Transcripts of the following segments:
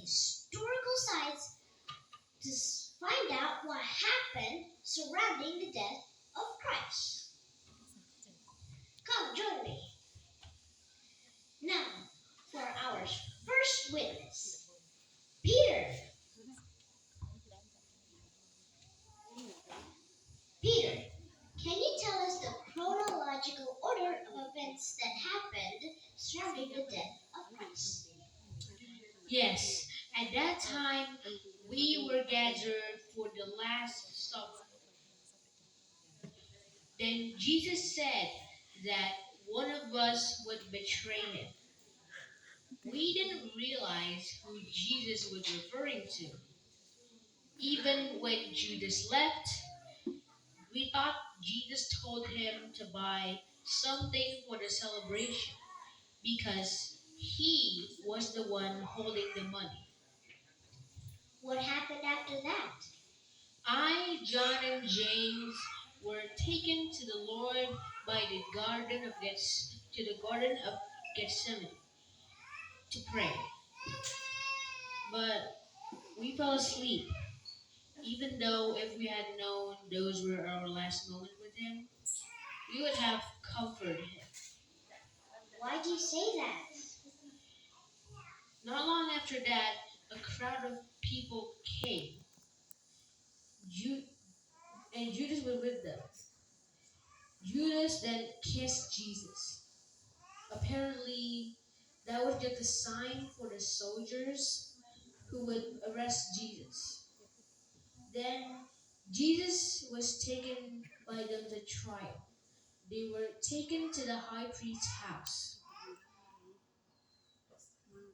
historical sites to find out what happened surrounding the death of Christ. Come, join me. Now, for our first witness, Peter. Peter, can you tell us the chronological order of events that happened surrounding the death of Christ? Yes, at that time we were gathered for the Last Supper. Then Jesus said that one of us would betray him. We didn't realize who Jesus was referring to. Even when Judas left, we thought Jesus told him to buy something for the celebration because he was the one holding the money. What happened after that? John, and James were taken to the Lord by the Garden of Gethsemane to pray. But we fell asleep, even though if we had known those were our last moment with him, we would have comforted him. Why do you say that? Not long after that, a crowd of people came. Ju- and Judas was with them. Judas then kissed Jesus. Apparently, that was just a sign for the soldiers who would arrest Jesus. Then Jesus was taken by them to trial. They were taken to the high priest's house,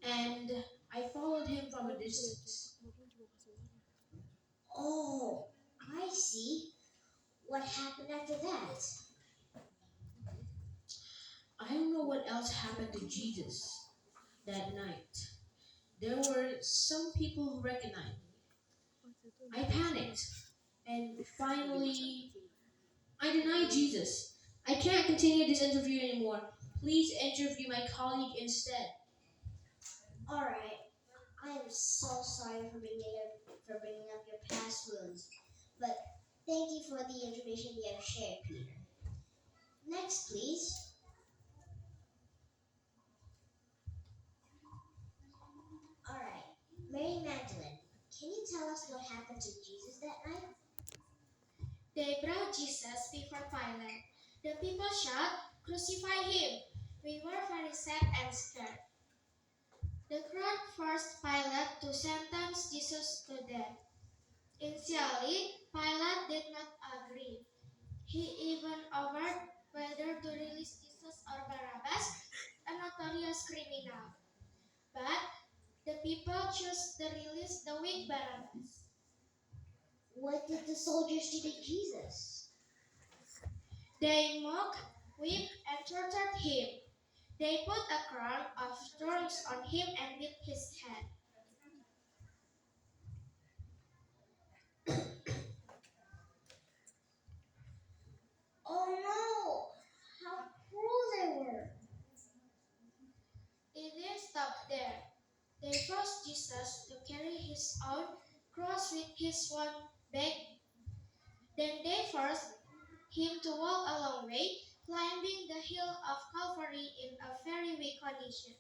and I followed him from a distance. Oh, I see. What happened after that? I don't know what else happened to Jesus that night. There were some people who recognized me. I panicked, and finally, I denied Jesus. I can't continue this interview anymore. Please interview my colleague instead. Alright, I am so sorry for bringing up your past wounds, but thank you for the information you have shared, Peter. Next, please. Alright, Mary Magdalene, can you tell us what happened to Jesus that night? They brought Jesus before Pilate. The people shout, "Crucify him!" We were very sad and scared. The crowd forced Pilate to sentence Jesus to death. Initially, Pilate did not agree. He even offered whether to release Jesus or Barabbas, a notorious criminal. But the people chose to release the weak Barabbas. What did the soldiers do to Jesus? They mocked, whipped, and tortured him. They put a crown of thorns on him and beat his head. Oh no! How cruel they were! They didn't stop there. They forced Jesus to carry his own cross with his one back. Then they forced him to walk a long way, climbing the hill of Calvary in a very weak condition.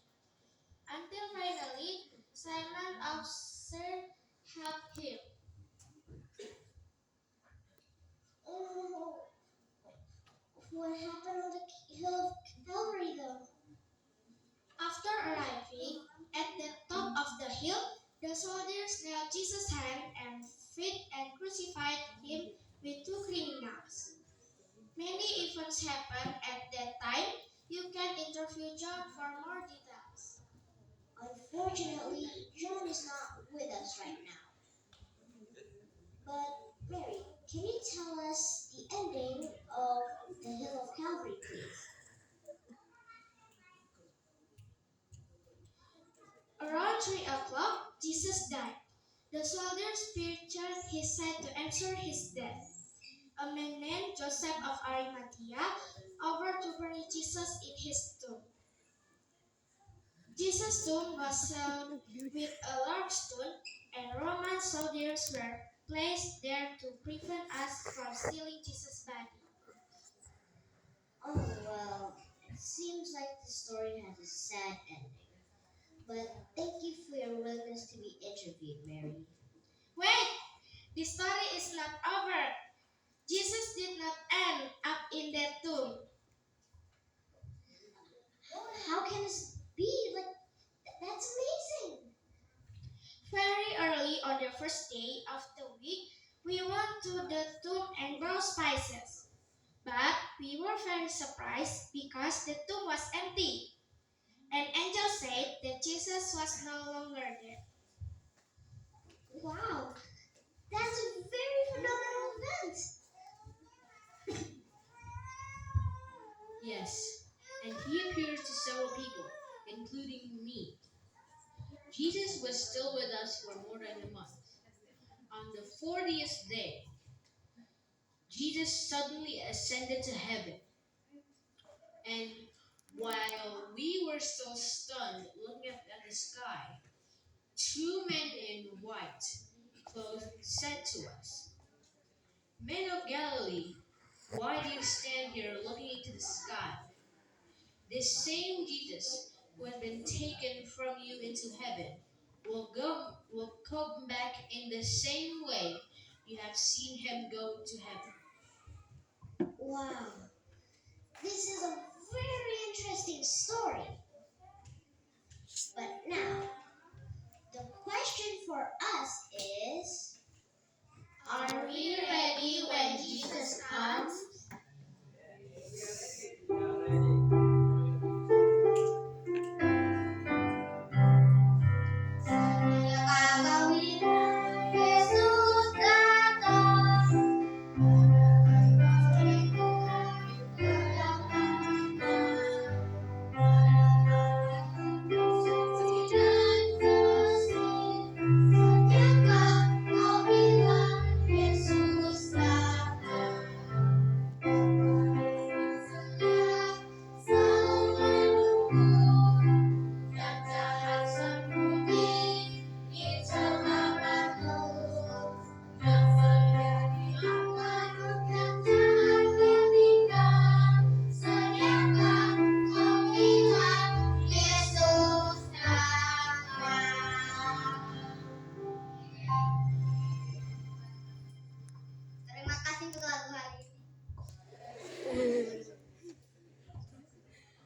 Until finally, Simon of Cyrene helped him. Oh, what happened on the hill of Calvary though? After arriving at the top of the hill, the soldiers nailed Jesus' hands and feet and crucified him with two criminals. Many events happened at that time. You can interview John for more details. Unfortunately, John is not with us right now. But Mary, can you tell us the ending of the hill of Calvary, please? Around 3 o'clock, Jesus died. The soldiers pierced his side to ensure his death. A man named Joseph of Arimathea offered to bury Jesus in his tomb. Jesus' tomb was sealed with a large large stone, and Roman soldiers were placed there to prevent us from stealing Jesus' body. Oh, well, it seems like the story has a sad ending. But thank you for your willingness to be interviewed, Mary. Wait! The story is not over. Jesus did not end up in that tomb. How can this be? Like, that's amazing. Very early on the first day of the week, we went to the tomb and brought spices. But we were very surprised because the tomb was empty. An angel said that Jesus was no longer there. Wow, that's a very phenomenal event. Yes, and he appears to several people, including me. Jesus was still with us for more than a month. On the 40th day, Jesus suddenly ascended to heaven, and while we were still stunned looking up at the sky, two men in white clothes said to us, "Men of Galilee, why do you stand here looking into the sky? This same Jesus who has been taken from you into heaven will come back in the same way you have seen him go to heaven." Wow, this is a very interesting story. But now,